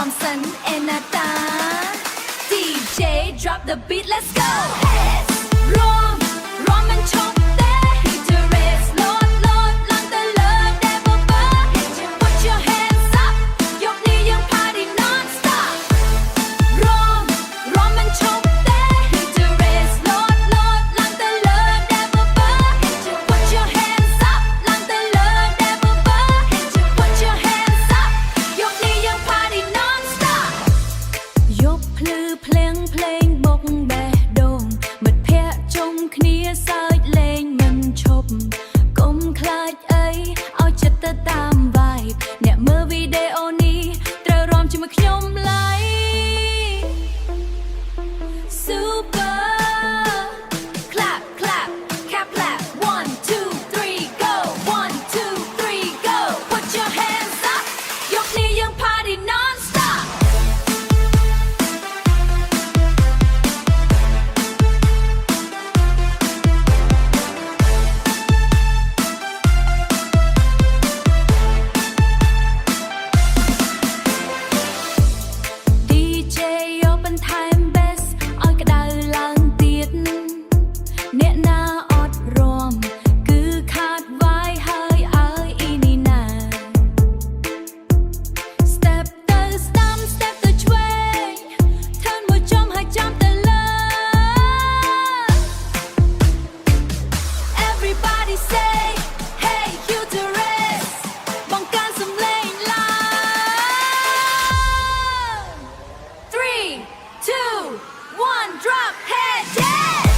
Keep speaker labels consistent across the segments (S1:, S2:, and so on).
S1: Thompson and Nata DJ drop the beat let's go Heads Rom and chop there Hit the race Lord Lang the love never burn Put your hands up ยกนี้ยัง party non-stop Rom and chop there Hit the race Lord Lang the love never burn Put your hands up Lang the love never burn Put your hands up ยกนี้ยัง party non-stop ยกพลือเพลงบกแบะโดงមិត្តភ័ក្តិជុំគ្នាសើចលេងមិនឈប់កុំខ្លាចអីឲ្យចិត្តទៅតាម vibe អ្នកមើលវីដេអូនេះត្រូវរាំជាមួយខ្ញុំ like super clap clap clap clap 1 2 3 go 1 2 3 go put your hands up យกนี้ยัง party non stop DJ open time best ឲ្យក្តៅឡើងទៀតអ្នកណាអត់រាំគឺខាតវាយហើយអើយអ៊ីនីណា Step ទៅស្ដាំ step ទៅឆ្វេង Turn មួយចំហើយចាំទៅលើ Everybody say hey you the rest បង្កើនសំឡេងឡើង 3 2 1 drop head yes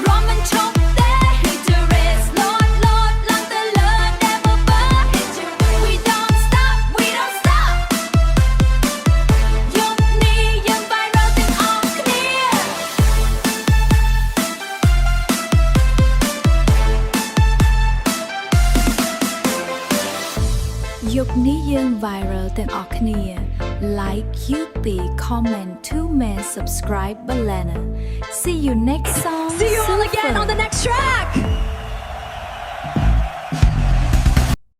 S1: Rom and chop there hit the race Lord Lang the love never burn We don't stop យกนี้ยัง viral ទាំងអស់គ្នាយกนี้យើង viral ទាំងអស់គ្នា like cute comment 2 man subscribe Balena see you next song
S2: See you all
S1: Super
S2: again on the next track.